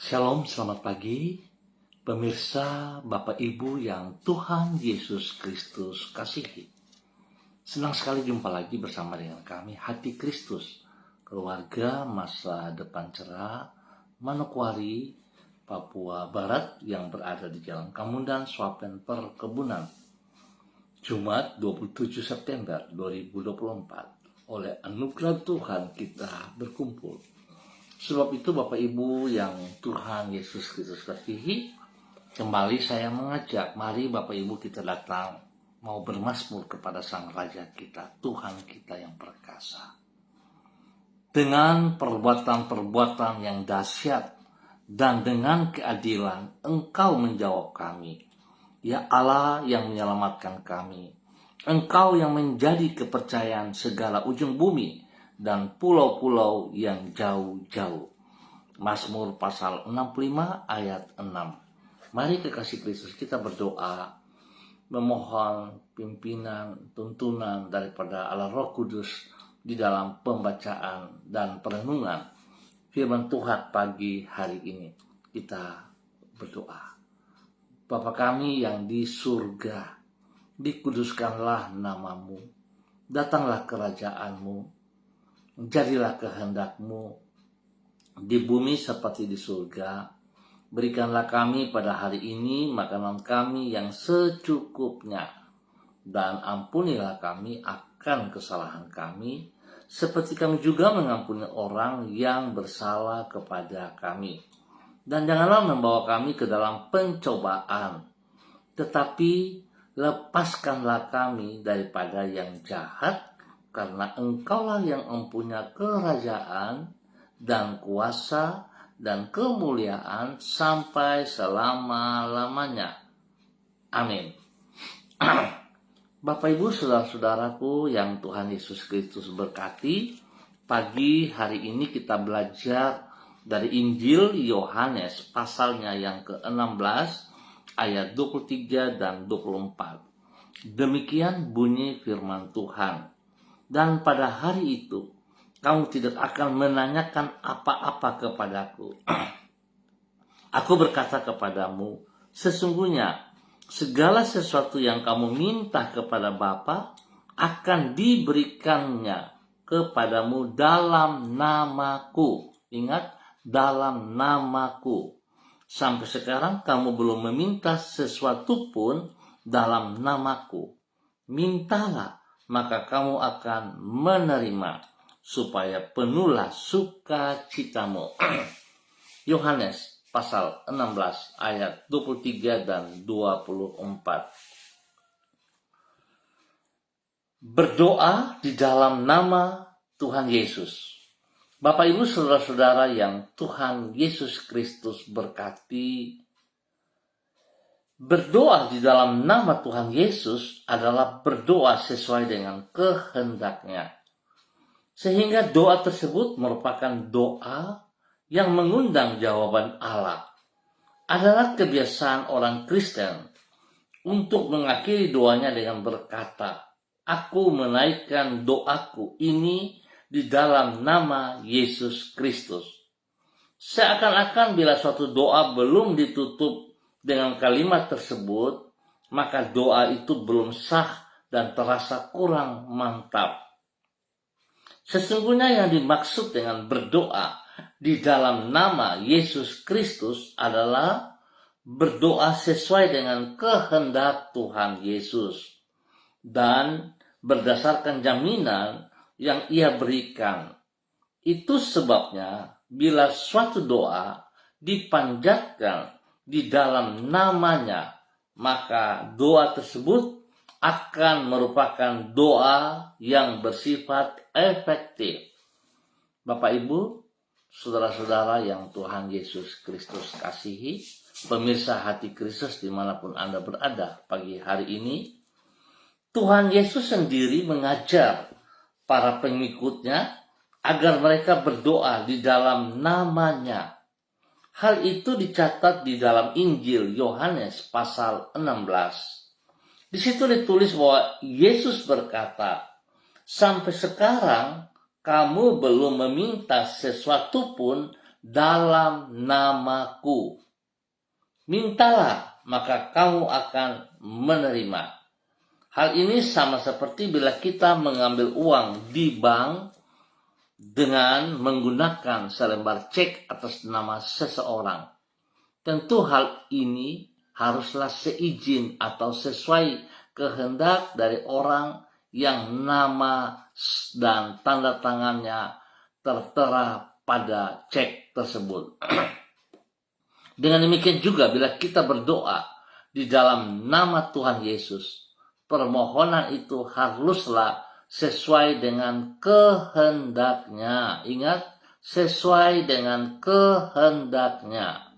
Shalom, selamat pagi, pemirsa, Bapak Ibu yang Tuhan Yesus Kristus kasihi. Senang sekali jumpa lagi bersama dengan kami, Hati Kristus, keluarga masa depan cerah, Manokwari, Papua Barat yang berada di Jalan Kamundan, Swapen Perkebunan. Jumat 27 September 2024, oleh anugerah Tuhan kita berkumpul. Sebab itu Bapak Ibu yang Tuhan Yesus Kristus kasihi, kembali saya mengajak, mari Bapak Ibu kita datang mau bermazmur kepada Sang Raja kita, Tuhan kita yang perkasa. Dengan perbuatan-perbuatan yang dahsyat dan dengan keadilan Engkau menjawab kami. Ya Allah yang menyelamatkan kami, Engkau yang menjadi kepercayaan segala ujung bumi dan pulau-pulau yang jauh-jauh. Mazmur pasal 65 ayat 6. Mari kekasih Kristus kita berdoa, memohon pimpinan, tuntunan daripada Allah Roh Kudus di dalam pembacaan dan perenungan firman Tuhan pagi hari ini. Kita berdoa. Bapa kami yang di surga, dikuduskanlah namamu, datanglah kerajaanmu, jadilah kehendak-Mu di bumi seperti di surga. Berikanlah kami pada hari ini makanan kami yang secukupnya, dan ampunilah kami akan kesalahan kami, seperti kami juga mengampuni orang yang bersalah kepada kami. Dan janganlah membawa kami ke dalam pencobaan, tetapi lepaskanlah kami daripada yang jahat, karena Engkaulah yang mempunyai kerajaan dan kuasa dan kemuliaan sampai selama-lamanya. Amin. Bapak Ibu saudara-saudaraku yang Tuhan Yesus Kristus berkati, pagi hari ini kita belajar dari Injil Yohanes pasalnya yang ke-16 ayat 23 dan 24. Demikian bunyi firman Tuhan. Dan pada hari itu kamu tidak akan menanyakan apa-apa kepadaku. Aku berkata kepadamu, sesungguhnya segala sesuatu yang kamu minta kepada Bapa akan diberikannya kepadamu dalam namaku. Ingat, dalam namaku. Sampai sekarang kamu belum meminta sesuatu pun dalam namaku. Mintalah, maka kamu akan menerima, supaya penuhlah sukacitamu. Yohanes pasal 16 ayat 23 dan 24. Berdoa di dalam nama Tuhan Yesus. Bapak Ibu saudara-saudara yang Tuhan Yesus Kristus berkati, berdoa di dalam nama Tuhan Yesus adalah berdoa sesuai dengan kehendaknya. Sehingga doa tersebut merupakan doa yang mengundang jawaban Allah. Adalah kebiasaan orang Kristen untuk mengakhiri doanya dengan berkata, aku menaikkan doaku ini di dalam nama Yesus Kristus. Seakan-akan bila suatu doa belum ditutup dengan kalimat tersebut, maka doa itu belum sah dan terasa kurang mantap. Sesungguhnya yang dimaksud dengan berdoa di dalam nama Yesus Kristus adalah berdoa sesuai dengan kehendak Tuhan Yesus dan berdasarkan jaminan yang Ia berikan. Itu sebabnya bila suatu doa dipanjatkan di dalam namanya, maka doa tersebut akan merupakan doa yang bersifat efektif. Bapak Ibu, saudara-saudara yang Tuhan Yesus Kristus kasihi, pemirsa Hati Kristus dimanapun Anda berada pagi hari ini, Tuhan Yesus sendiri mengajar para pengikutnya agar mereka berdoa di dalam namanya. Hal itu dicatat di dalam Injil Yohanes pasal 16. Di situ ditulis bahwa Yesus berkata, sampai sekarang kamu belum meminta sesuatu pun dalam namaku. Mintalah, maka kamu akan menerima. Hal ini sama seperti bila kita mengambil uang di bank dengan menggunakan selembar cek atas nama seseorang. Tentu hal ini haruslah seizin atau sesuai kehendak dari orang yang nama dan tanda tangannya tertera pada cek tersebut. Dengan demikian juga bila kita berdoa di dalam nama Tuhan Yesus, permohonan itu haruslah sesuai dengan kehendaknya. Ingat, sesuai dengan kehendaknya.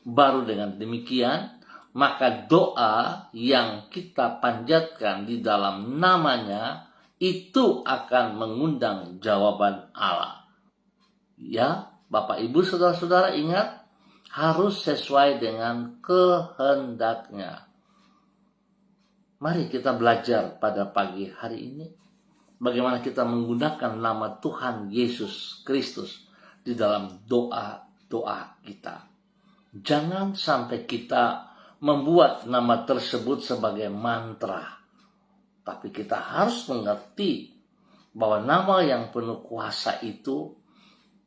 Baru dengan demikian, maka doa yang kita panjatkan di dalam namanya itu akan mengundang jawaban Allah. Ya, Bapak Ibu saudara-saudara, ingat, harus sesuai dengan kehendaknya. Mari kita belajar pada pagi hari ini bagaimana kita menggunakan nama Tuhan Yesus Kristus di dalam doa-doa kita. Jangan sampai kita membuat nama tersebut sebagai mantra, tapi kita harus mengerti bahwa nama yang penuh kuasa itu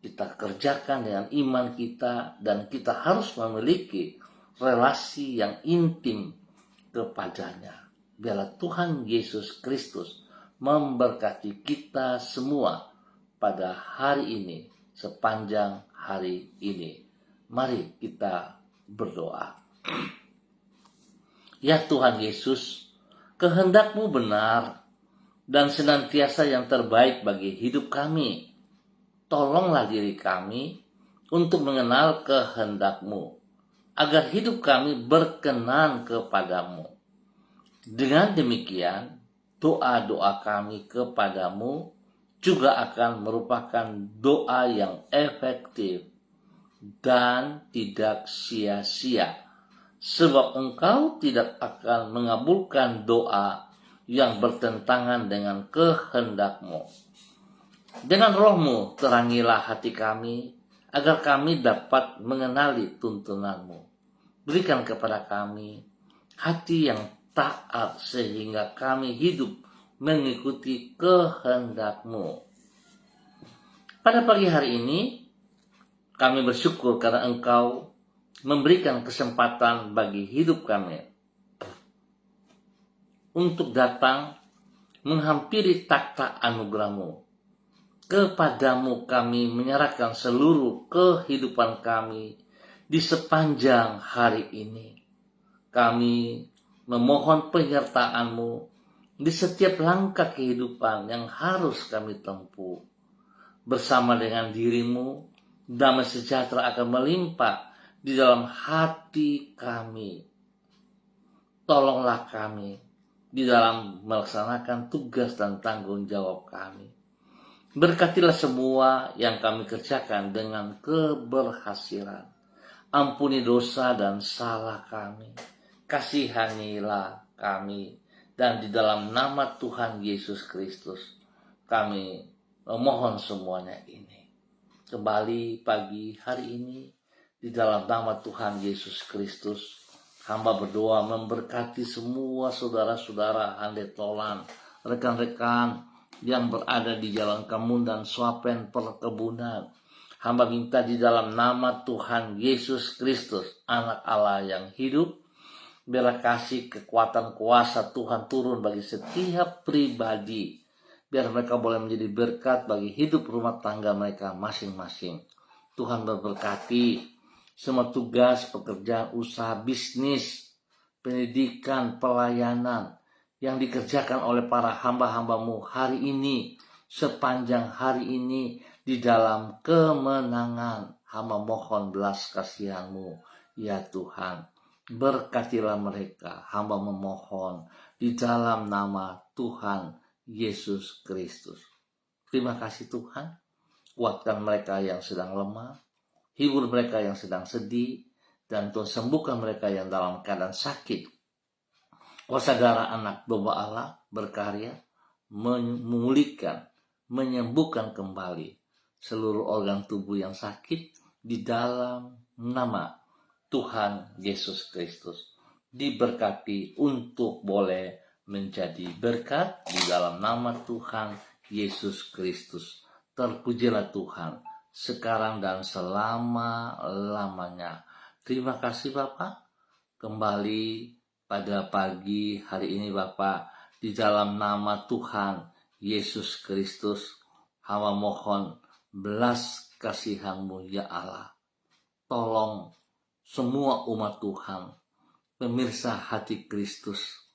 kita kerjakan dengan iman kita, dan kita harus memiliki relasi yang intim kepadanya. Biarlah Tuhan Yesus Kristus memberkati kita semua pada hari ini, sepanjang hari ini. Mari kita berdoa. Ya Tuhan Yesus, kehendak-Mu benar dan senantiasa yang terbaik bagi hidup kami. Tolonglah diri kami untuk mengenal kehendak-Mu, agar hidup kami berkenan kepadamu. Dengan demikian, doa-doa kami kepadamu juga akan merupakan doa yang efektif dan tidak sia-sia, sebab Engkau tidak akan mengabulkan doa yang bertentangan dengan kehendak-Mu. Dengan Roh-Mu terangilah hati kami, agar kami dapat mengenali tuntunan-Mu. Berikan kepada kami hati yang taat sehingga kami hidup mengikuti kehendak-Mu. Pada pagi hari ini, kami bersyukur karena Engkau memberikan kesempatan bagi hidup kami untuk datang menghampiri takhta anugerah-Mu. Kepadamu kami menyerahkan seluruh kehidupan kami di sepanjang hari ini. Kami memohon penyertaan-Mu di setiap langkah kehidupan yang harus kami tempuh. Bersama dengan diri-Mu, damai sejahtera akan melimpah di dalam hati kami. Tolonglah kami di dalam melaksanakan tugas dan tanggung jawab kami. Berkatilah semua yang kami kerjakan dengan keberhasilan. Ampuni dosa dan salah kami. Kasihanilah kami. Dan di dalam nama Tuhan Yesus Kristus, kami memohon semuanya ini. Kembali pagi hari ini, di dalam nama Tuhan Yesus Kristus, hamba berdoa memberkati semua saudara-saudara handetolan, rekan-rekan yang berada di jalan Kemundan Swapen perkebunan. Hamba minta di dalam nama Tuhan Yesus Kristus, Anak Allah yang hidup, biarlah kasih kekuatan kuasa Tuhan turun bagi setiap pribadi. Biar mereka boleh menjadi berkat bagi hidup rumah tangga mereka masing-masing. Tuhan memberkati semua tugas, pekerjaan, usaha, bisnis, pendidikan, pelayanan yang dikerjakan oleh para hamba-hamba-Mu hari ini, sepanjang hari ini di dalam kemenangan. Hamba mohon belas kasihan-Mu, ya Tuhan. Berkatilah mereka, hamba memohon di dalam nama Tuhan Yesus Kristus. Terima kasih Tuhan, kuatkan mereka yang sedang lemah, hibur mereka yang sedang sedih, dan Tuhan sembuhkan mereka yang dalam keadaan sakit. Kuasa darah anak domba Allah berkarya, memulihkan, menyembuhkan kembali seluruh organ tubuh yang sakit, di dalam nama Tuhan Yesus Kristus. Diberkati untuk boleh menjadi berkat di dalam nama Tuhan Yesus Kristus. Terpujilah Tuhan sekarang dan selama-lamanya. Terima kasih Bapak. Kembali pada pagi hari ini Bapak, di dalam nama Tuhan Yesus Kristus, hamba mohon belas kasihan-Mu ya Allah. Tolong semua umat Tuhan, pemirsa hati Kristus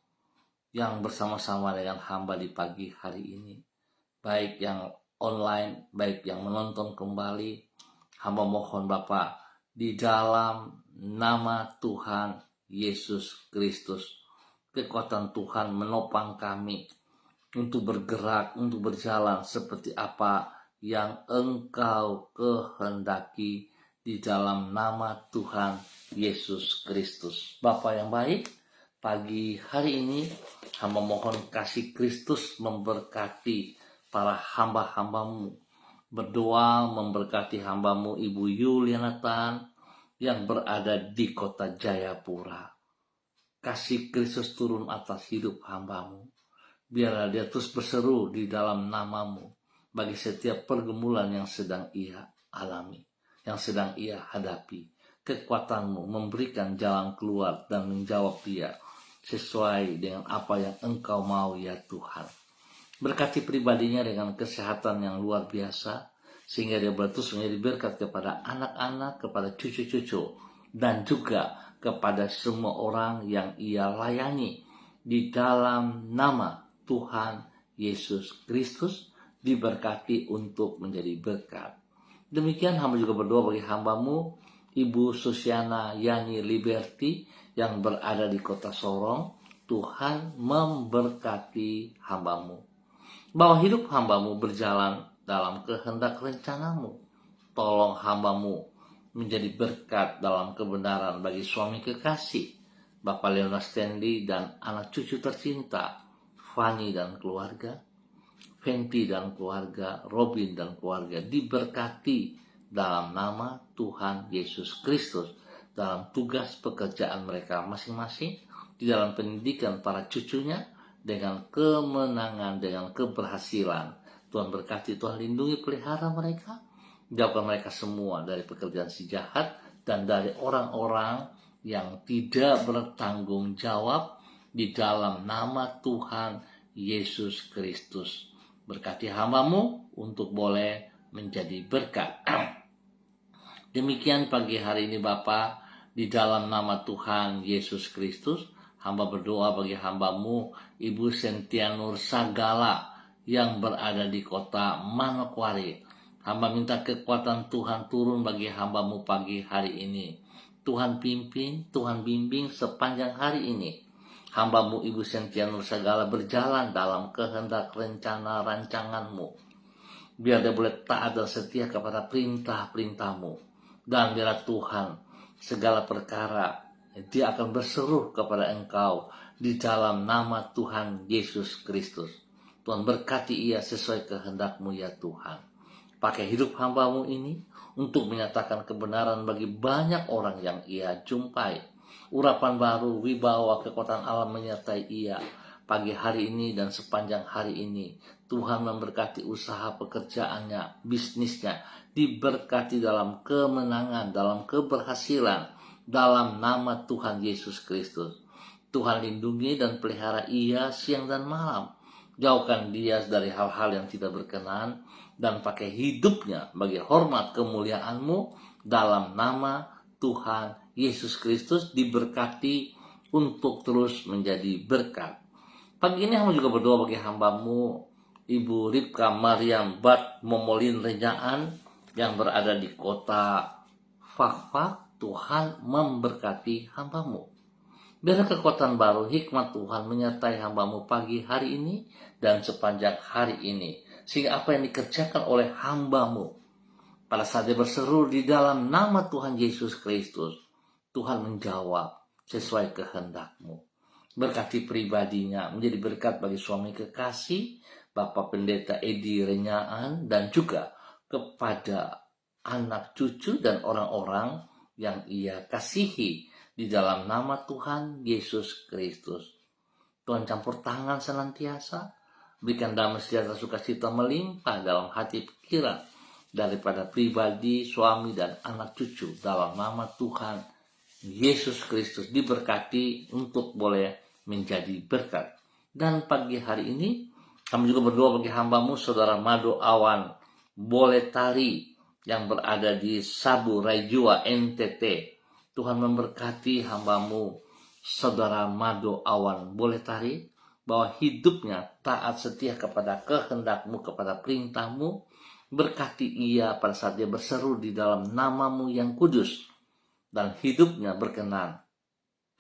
yang bersama-sama dengan hamba di pagi hari ini, baik yang online, baik yang menonton kembali, hamba mohon Bapak, di dalam nama Tuhan Yesus Kristus, kekuatan Tuhan menopang kami untuk bergerak, untuk berjalan seperti apa yang Engkau kehendaki di dalam nama Tuhan Yesus Kristus. Bapa yang baik, pagi hari ini hamba mohon kasih Kristus memberkati para hamba-hamba-Mu. Berdoa memberkati hamba-Mu Ibu Yuliana Tan yang berada di kota Jayapura. Kasih Kristus turun atas hidup hamba-Mu. Biarlah dia terus berseru di dalam nama-Mu bagi setiap pergumulan yang sedang ia alami, yang sedang ia hadapi. Kekuatan-Mu memberikan jalan keluar dan menjawab dia sesuai dengan apa yang Engkau mau ya Tuhan. Berkati pribadinya dengan kesehatan yang luar biasa, sehingga dia terus menjadi berkat kepada anak-anak, kepada cucu-cucu, dan juga kepada semua orang yang ia layani. Di dalam nama Tuhan Yesus Kristus, diberkati untuk menjadi berkat. Demikian hamba juga berdoa bagi hamba-Mu, Ibu Susiana Yani Liberty, yang berada di kota Sorong. Tuhan memberkati hamba-Mu. Bahwa hidup hamba-Mu berjalan dalam kehendak rencana-Mu. Tolong hamba-Mu menjadi berkat dalam kebenaran bagi suami kekasih, Bapak Leonard Stanley dan anak cucu tercinta, Fanny dan keluarga, Fenty dan keluarga, Robin dan keluarga, diberkati dalam nama Tuhan Yesus Kristus, dalam tugas pekerjaan mereka masing-masing, di dalam pendidikan para cucunya, dengan kemenangan, dengan keberhasilan. Tuhan berkati, Tuhan lindungi, pelihara mereka, jauhkan mereka semua dari pekerjaan si jahat dan dari orang-orang yang tidak bertanggung jawab, di dalam nama Tuhan Yesus Kristus. Berkati hamba-Mu untuk boleh menjadi berkat. Demikian pagi hari ini Bapa, di dalam nama Tuhan Yesus Kristus, hamba berdoa bagi hamba-Mu Ibu Sentia Nur Sagala yang berada di kota Manokwari. Hamba minta kekuatan Tuhan turun bagi hamba-Mu pagi hari ini. Tuhan pimpin, Tuhan bimbing sepanjang hari ini. Hamba-Mu Ibu Sentia Nur Sagala berjalan dalam kehendak rencana rancangan-Mu. Biar dia boleh taat dan setia kepada perintah-perintah-Mu. Dan biarlah Tuhan, segala perkara dia akan berseru kepada Engkau di dalam nama Tuhan Yesus Kristus. Tuhan berkati ia sesuai kehendak-Mu ya Tuhan. Pakai hidup hamba-Mu ini untuk menyatakan kebenaran bagi banyak orang yang ia jumpai. Urapan baru, wibawa, kekuatan Allah menyertai ia pagi hari ini dan sepanjang hari ini. Tuhan memberkati usaha pekerjaannya, bisnisnya, diberkati dalam kemenangan, dalam keberhasilan, dalam nama Tuhan Yesus Kristus. Tuhan lindungi dan pelihara ia siang dan malam. Jauhkan dia dari hal-hal yang tidak berkenan, dan pakai hidupnya bagi hormat kemuliaan-Mu, dalam nama Tuhan Yesus Kristus. Diberkati untuk terus menjadi berkat. Pagi ini hamba juga berdoa bagi hamba-Mu Ibu Ripka Mariam Bat Momolin Renyaan yang berada di kota Fakfak. Tuhan memberkati hamba-Mu. Biarlah kekuatan baru, hikmat Tuhan menyertai hamba-Mu pagi hari ini dan sepanjang hari ini, sehingga apa yang dikerjakan oleh hamba-Mu pada saat dia berseru di dalam nama Tuhan Yesus Kristus, Tuhan menjawab sesuai kehendak-Mu. Berkati pribadinya, menjadi berkat bagi suami kekasih Bapak Pendeta Edi Renyaan, dan juga kepada anak cucu, dan orang-orang yang ia kasihi di dalam nama Tuhan Yesus Kristus. Tuhan campur tangan senantiasa, berikan damai sejahtera sukacita melimpah dalam hati pikiran daripada pribadi, suami, dan anak cucu dalam nama Tuhan Yesus Kristus. Diberkati untuk boleh menjadi berkat. Dan pagi hari ini kami juga berdoa bagi hambamu Saudara Mado Awan Boleh Tari yang berada di Sabu Raijua NTT. Tuhan memberkati hambamu Saudara Mado Awan Boleh Tari, bahwa hidupnya taat setia kepada kehendak-Mu, kepada perintah-Mu. Berkati ia pada saat dia berseru di dalam nama-Mu yang kudus, dan hidupnya berkenan.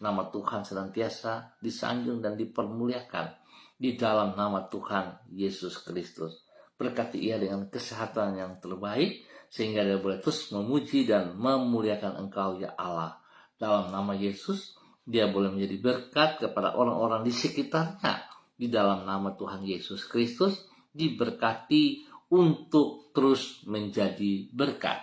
Nama Tuhan senantiasa disanjung dan dipermuliakan di dalam nama Tuhan Yesus Kristus. Berkati ia dengan kesehatan yang terbaik, sehingga dia boleh terus memuji dan memuliakan Engkau ya Allah. Dalam nama Yesus, dia boleh menjadi berkat kepada orang-orang di sekitarnya. Di dalam nama Tuhan Yesus Kristus, diberkati untuk terus menjadi berkat.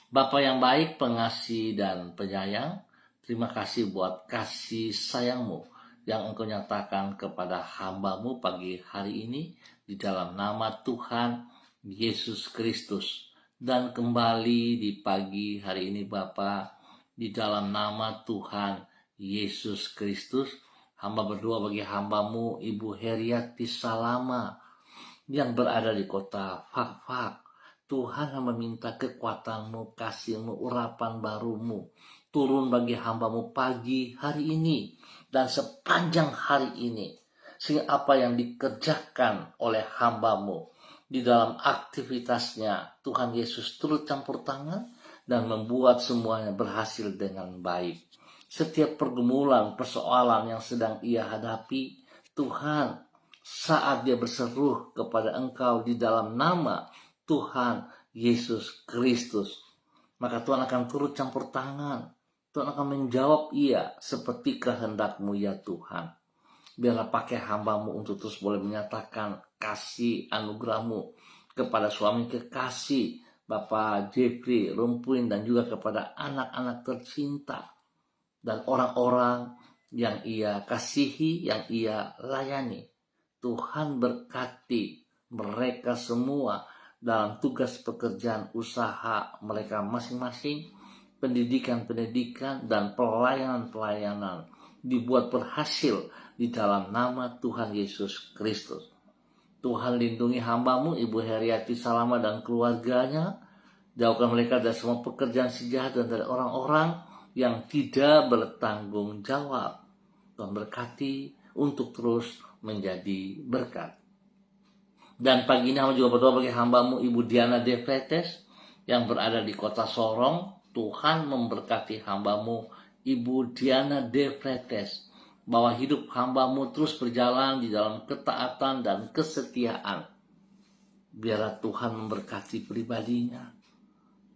Bapa yang baik, pengasih dan penyayang, terima kasih buat kasih sayang-Mu yang Engkau nyatakan kepada hamba-Mu pagi hari ini di dalam nama Tuhan Yesus Kristus. Dan kembali di pagi hari ini Bapa, di dalam nama Tuhan Yesus Kristus, hamba berdoa bagi hamba-Mu Ibu Heriati Salama yang berada di kota Fakfak. Tuhan hamba minta kekuatan-Mu, kasih-Mu, urapan baru-Mu turun bagi hamba-Mu pagi hari ini dan sepanjang hari ini, sehingga apa yang dikerjakan oleh hamba-Mu di dalam aktivitasnya, Tuhan Yesus turut campur tangan dan membuat semuanya berhasil dengan baik. Setiap pergumulan, persoalan yang sedang ia hadapi, Tuhan, saat dia berseru kepada Engkau di dalam nama Tuhan Yesus Kristus, maka Tuhan akan turut campur tangan. Tuhan akan menjawab ia seperti kehendak-Mu ya Tuhan. Biarlah pakai hamba-Mu untuk terus boleh menyatakan kasih anugerah-Mu kepada suami kekasih Bapak Jeffrey Rumpuin, dan juga kepada anak-anak tercinta dan orang-orang yang ia kasihi, yang ia layani. Tuhan berkati mereka semua dalam tugas pekerjaan usaha mereka masing-masing, pendidikan-pendidikan dan pelayanan-pelayanan dibuat berhasil di dalam nama Tuhan Yesus Kristus. Tuhan lindungi hamba-Mu Ibu Heriati Salama dan keluarganya. Jauhkan mereka dari semua pekerjaan sejahat dan dari orang-orang yang tidak bertanggung jawab. Tuhan berkati untuk terus menjadi berkat. Dan pagi ini hamba juga berdoa bagi hamba-Mu Ibu Diana De Fretes yang berada di kota Sorong. Tuhan memberkati hamba-Mu Ibu Diana De Fretes, bahwa hidup hamba-Mu terus berjalan di dalam ketaatan dan kesetiaan. Biarlah Tuhan memberkati pribadinya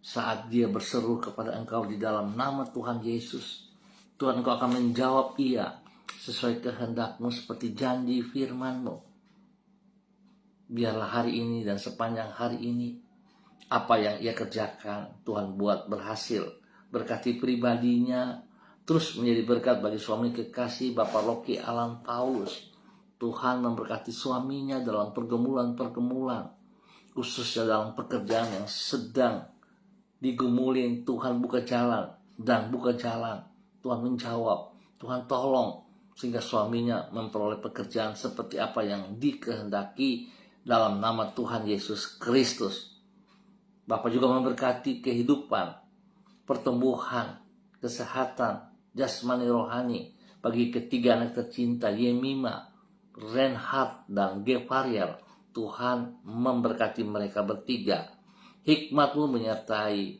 saat dia berseru kepada Engkau di dalam nama Tuhan Yesus. Tuhan, Engkau akan menjawab ia sesuai kehendak-Mu seperti janji firman-Mu. Biarlah hari ini dan sepanjang hari ini, apa yang ia kerjakan, Tuhan buat berhasil. Berkati pribadinya, terus menjadi berkat bagi suami kekasih Bapak Loki Alan Paulus. Tuhan memberkati suaminya dalam pergumulan-pergumulan, khususnya dalam pekerjaan yang sedang digumulin. Tuhan buka jalan dan buka jalan. Tuhan menjawab, Tuhan tolong, sehingga suaminya memperoleh pekerjaan seperti apa yang dikehendaki dalam nama Tuhan Yesus Kristus. Bapak juga memberkati kehidupan, pertumbuhan, kesehatan, jasmani rohani bagi ketiga anak tercinta Yemima, Reinhard, dan Gevariel. Tuhan memberkati mereka bertiga. Hikmat-Mu menyertai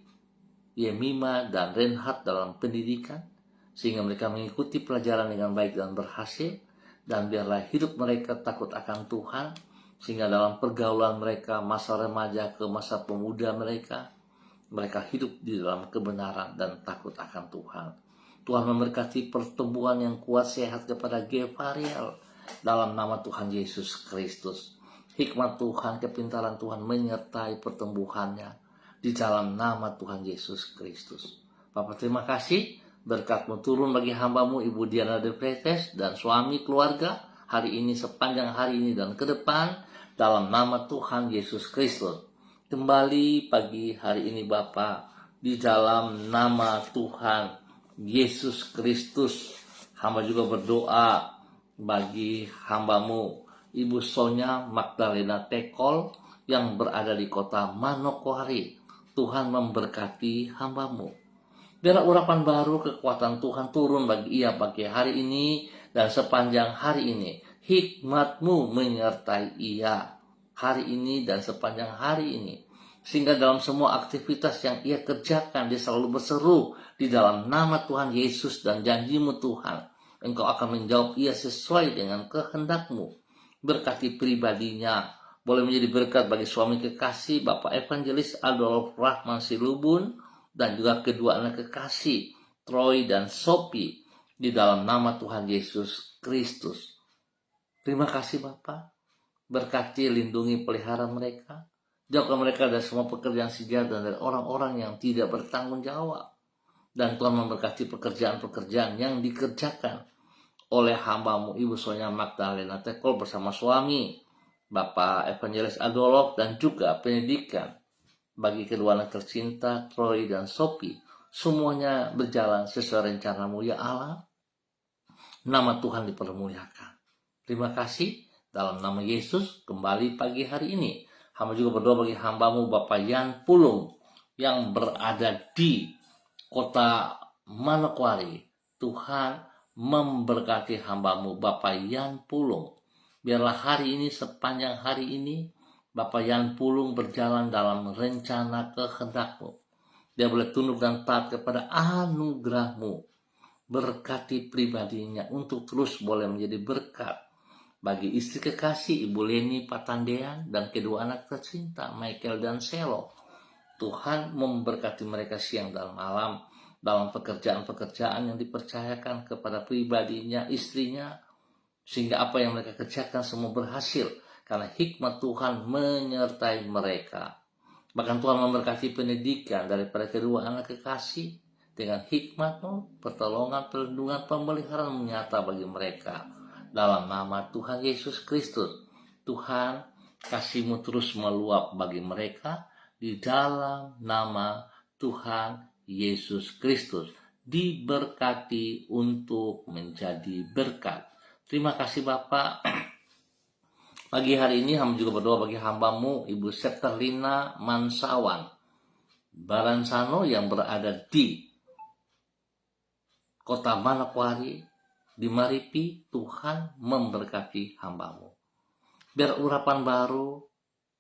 Yemima dan Reinhard dalam pendidikan, sehingga mereka mengikuti pelajaran dengan baik dan berhasil. Dan biarlah hidup mereka takut akan Tuhan, sehingga dalam pergaulan mereka, masa remaja ke masa pemuda mereka hidup di dalam kebenaran dan takut akan Tuhan. Tuhan memberkati pertumbuhan yang kuat sehat kepada Gevariel dalam nama Tuhan Yesus Kristus. Hikmat Tuhan, kepintaran Tuhan menyertai pertumbuhannya di dalam nama Tuhan Yesus Kristus. Bapa, terima kasih, berkat-Mu turun bagi hamba-Mu Ibu Diana De Pretes dan suami keluarga hari ini, sepanjang hari ini dan ke depan, dalam nama Tuhan Yesus Kristus. Kembali pagi hari ini Bapa, di dalam nama Tuhan Yesus Kristus, hamba juga berdoa bagi hamba-Mu Ibu Sonya Magdalena Tekol yang berada di kota Manokwari. Tuhan memberkati hamba-Mu. Biarlah urapan baru kekuatan Tuhan turun bagi ia pagi hari ini dan sepanjang hari ini. Hikmat-Mu menyertai ia hari ini dan sepanjang hari ini. Sehingga dalam semua aktivitas yang ia kerjakan, dia selalu berseru di dalam nama Tuhan Yesus dan janji-Mu Tuhan. Engkau akan menjawab ia sesuai dengan kehendak-Mu. Berkati pribadinya, boleh menjadi berkat bagi suami kekasih Bapak Evangelis Adolf Rahman Silubun dan juga kedua anak kekasih Troy dan Sophie di dalam nama Tuhan Yesus Kristus. Terima kasih Bapak, berkati, lindungi, pelihara mereka, jauhkan mereka dari semua pekerjaan si jahat dan dari orang-orang yang tidak bertanggung jawab. Dan Tuhan memberkati pekerjaan-pekerjaan yang dikerjakan oleh hamba-Mu Ibu Sonya Magdalena Tekol bersama suami Bapak Evangelis Adolf, dan juga pendidikan bagi kedua anak tercinta Troy dan Sophie. Semuanya berjalan sesuai rencana-Mu ya Allah. Nama Tuhan dipermuliakan. Terima kasih dalam nama Yesus. Kembali pagi hari ini hamba juga berdoa bagi hamba-Mu Bapak Yan Pulung yang berada di kota Manokwari. Tuhan memberkati hamba-Mu Bapak Yan Pulung. Biarlah hari ini, sepanjang hari ini, Bapak Yan Pulung berjalan dalam rencana kehendak-Mu. Dia boleh tunduk dan taat kepada anugerah-Mu. Berkati pribadinya untuk terus boleh menjadi berkat bagi istri kekasih Ibu Leni Patandean dan kedua anak tercinta Michael dan Selo. Tuhan memberkati mereka siang dan malam dalam pekerjaan-pekerjaan yang dipercayakan kepada pribadinya, istrinya, sehingga apa yang mereka kerjakan semua berhasil karena hikmat Tuhan menyertai mereka. Bahkan Tuhan memberkati pendidikan daripada kedua anak kekasih dengan hikmat-Mu, pertolongan, perlindungan, pemeliharaan menyata bagi mereka. Dalam nama Tuhan Yesus Kristus, Tuhan, kasih-Mu terus meluap bagi mereka di dalam nama Tuhan Yesus Kristus. Diberkati untuk menjadi berkat. Terima kasih Bapak. Pagi hari ini hamba juga berdoa bagi hamba-Mu Ibu Septerlina Mansawan Baransano yang berada di kota Manokwari, di Maripi. Tuhan memberkati hamba-Mu. Biar urapan baru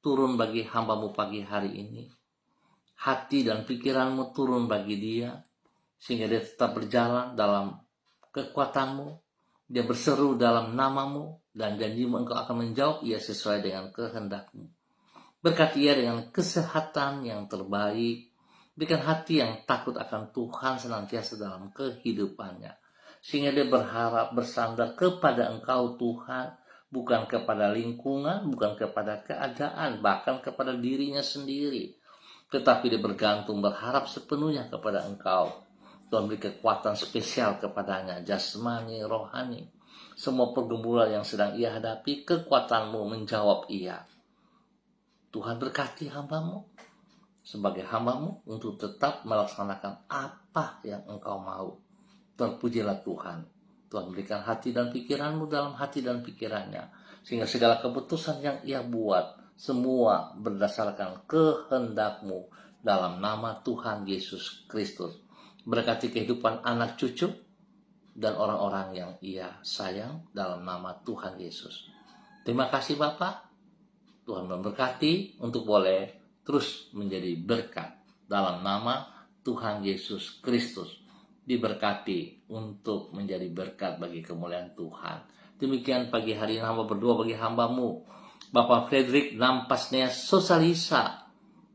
turun bagi hamba-Mu pagi hari ini. Hati dan pikiran-Mu turun bagi dia, sehingga dia tetap berjalan dalam kekuatan-Mu. Dia berseru dalam nama-Mu, dan janji-Mu Engkau akan menjawab ia sesuai dengan kehendak-Mu. Berkati ia dengan kesehatan yang terbaik. Berikan hati yang takut akan Tuhan senantiasa dalam kehidupannya, sehingga dia berharap bersandar kepada Engkau Tuhan, bukan kepada lingkungan, bukan kepada keadaan, bahkan kepada dirinya sendiri. Tetapi dia bergantung, berharap sepenuhnya kepada Engkau. Tuhan beri kekuatan spesial kepadanya, jasmani, rohani. Semua pergumulan yang sedang ia hadapi, kekuatan-Mu menjawab ia. Tuhan berkati hamba-Mu sebagai hamba-Mu untuk tetap melaksanakan apa yang Engkau mau. Terpujilah Tuhan. Tuhan berikan hati dan pikiran-Mu dalam hati dan pikirannya, sehingga segala keputusan yang ia buat semua berdasarkan kehendak-Mu dalam nama Tuhan Yesus Kristus. Berkati kehidupan anak cucu dan orang-orang yang ia sayang dalam nama Tuhan Yesus. Terima kasih Bapak. Tuhan memberkati untuk boleh terus menjadi berkat dalam nama Tuhan Yesus Kristus. Diberkati untuk menjadi berkat bagi kemuliaan Tuhan. Demikian pagi hari ini hamba berdoa bagi hamba-Mu Bapak Frederick Nampasnya Sosalisa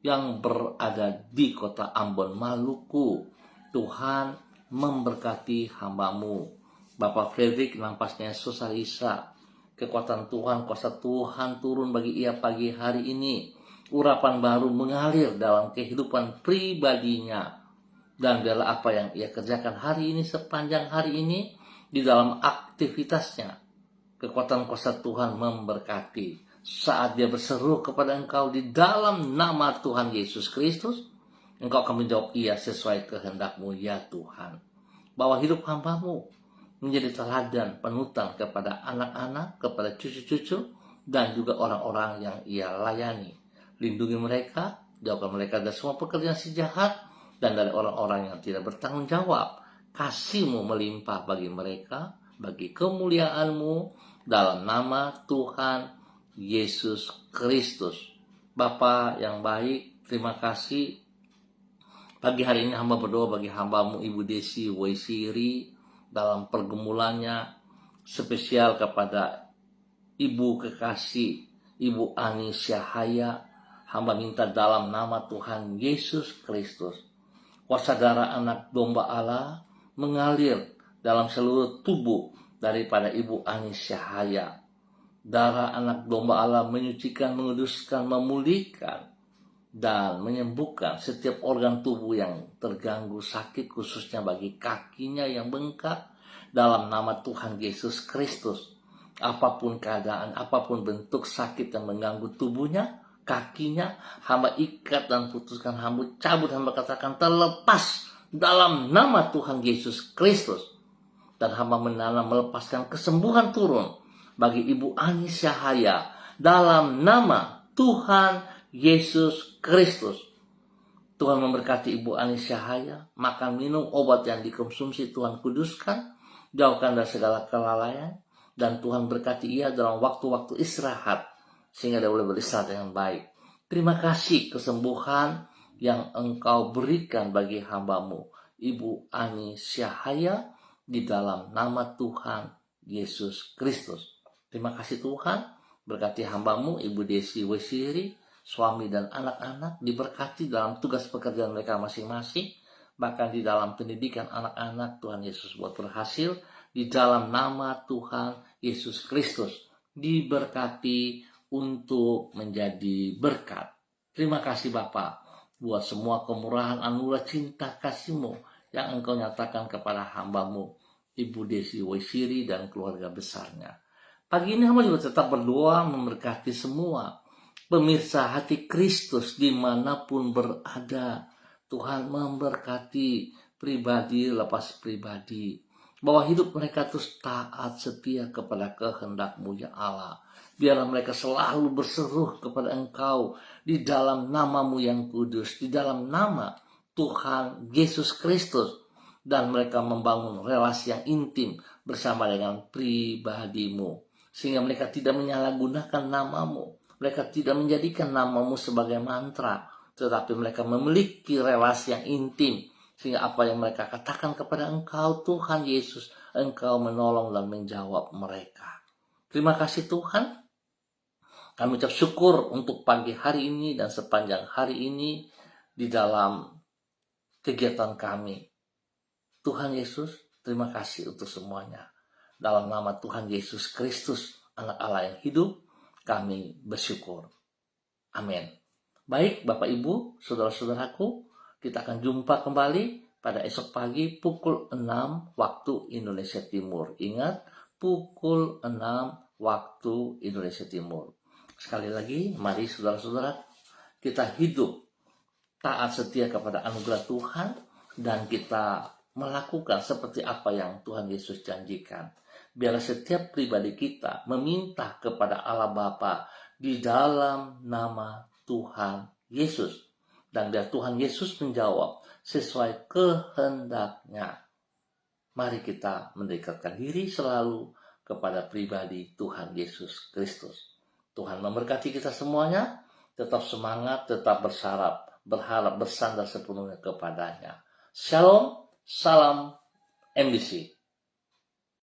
yang berada di kota Ambon, Maluku. Tuhan memberkati hamba-Mu Bapak Frederick Nampasnya Sosalisa. Kekuatan Tuhan, kuasa Tuhan turun bagi ia pagi hari ini. urapan baru mengalir dalam kehidupan pribadinya. Dan biarlah apa yang ia kerjakan hari ini sepanjang hari ini di dalam aktivitasnya, kekuatan kuasa Tuhan memberkati. Saat dia berseru kepada engkau di dalam nama Tuhan Yesus Kristus, engkau akan menjawab iya sesuai kehendak-Mu ya Tuhan. Bahwa hidup hamba-Mu menjadi teladan panutan kepada anak-anak, kepada cucu-cucu, dan juga orang-orang yang ia layani. Lindungi mereka, jauhkan mereka dari semua pekerjaan si jahat, dan dari orang-orang yang tidak bertanggung jawab. Kasih-Mu melimpah bagi mereka, bagi kemuliaan-Mu, dalam nama Tuhan Yesus Kristus. Bapa yang baik, terima kasih. Pagi hari ini hamba berdoa bagi hamba-Mu Ibu Desi Waisiri dalam pergumulannya, spesial kepada Ibu kekasih Ibu Ani Syahaya. Hamba minta dalam nama Tuhan Yesus Kristus, kuasa darah anak domba Allah mengalir dalam seluruh tubuh daripada Ibu Ani Syahaya. Darah anak domba Allah menyucikan, menguduskan, memulihkan, dan menyembuhkan setiap organ tubuh yang terganggu sakit, khususnya bagi kakinya yang bengkak, dalam nama Tuhan Yesus Kristus. Apapun keadaan, apapun bentuk sakit yang mengganggu tubuhnya, kakinya, hamba ikat dan putuskan, hamba cabut, hamba katakan terlepas dalam nama Tuhan Yesus Kristus. Dan hamba menanam melepaskan kesembuhan turun bagi Ibu Ani Syahaya dalam nama Tuhan Yesus Kristus. Tuhan memberkati Ibu Ani Syahaya, makan minum obat yang dikonsumsi Tuhan kuduskan, jauhkan dari segala kelalaian, dan Tuhan berkati ia dalam waktu-waktu istirahat, sehingga dia boleh beristirahat dengan baik. Terima kasih kesembuhan yang Engkau berikan bagi hamba-Mu Ibu Ani Syahaya di dalam nama Tuhan Yesus Kristus. Terima kasih Tuhan, berkati hamba-Mu Ibu Desi Waisiri, suami dan anak-anak, diberkati dalam tugas pekerjaan mereka masing-masing, bahkan di dalam pendidikan anak-anak. Tuhan Yesus buat berhasil di dalam nama Tuhan Yesus Kristus, diberkati untuk menjadi berkat. Terima kasih Bapa buat semua kemurahan, anugerah, cinta kasih-Mu yang Engkau nyatakan kepada hamba-Mu Ibu Desi Waisiri dan keluarga besarnya. Pagi ini hamba juga tetap berdoa memberkati semua pemirsa Hati Kristus dimanapun berada. Tuhan memberkati pribadi lepas pribadi, bahwa hidup mereka terus taat setia kepada kehendak-Mu ya Allah. Biarlah mereka selalu berseru kepada Engkau di dalam nama-Mu yang kudus, di dalam nama Tuhan Yesus Kristus, dan mereka membangun relasi yang intim bersama dengan pribadi-Mu, sehingga mereka tidak menyalahgunakan nama-Mu. Mereka tidak menjadikan nama-Mu sebagai mantra, tetapi mereka memiliki relasi yang intim, sehingga apa yang mereka katakan kepada Engkau Tuhan Yesus, Engkau menolong dan menjawab mereka. Terima kasih Tuhan. Kami ucap syukur untuk pagi hari ini dan sepanjang hari ini di dalam kegiatan kami. Tuhan Yesus, terima kasih untuk semuanya. Dalam nama Tuhan Yesus Kristus, Anak Allah yang hidup, kami bersyukur. Amin. Baik Bapak Ibu, saudara-saudaraku, kita akan jumpa kembali pada esok pagi pukul 6 waktu Indonesia Timur. Ingat, pukul 6 waktu Indonesia Timur. Sekali lagi, mari saudara-saudara, kita hidup taat setia kepada anugerah Tuhan, dan kita melakukan seperti apa yang Tuhan Yesus janjikan. Biarlah setiap pribadi kita meminta kepada Allah Bapa di dalam nama Tuhan Yesus. Dan biar Tuhan Yesus menjawab sesuai kehendak-Nya. Mari kita mendekatkan diri selalu kepada pribadi Tuhan Yesus Kristus. Tuhan memberkati kita semuanya. Tetap semangat, tetap berharap bersandar sepenuhnya kepadanya. Shalom, salam MBC.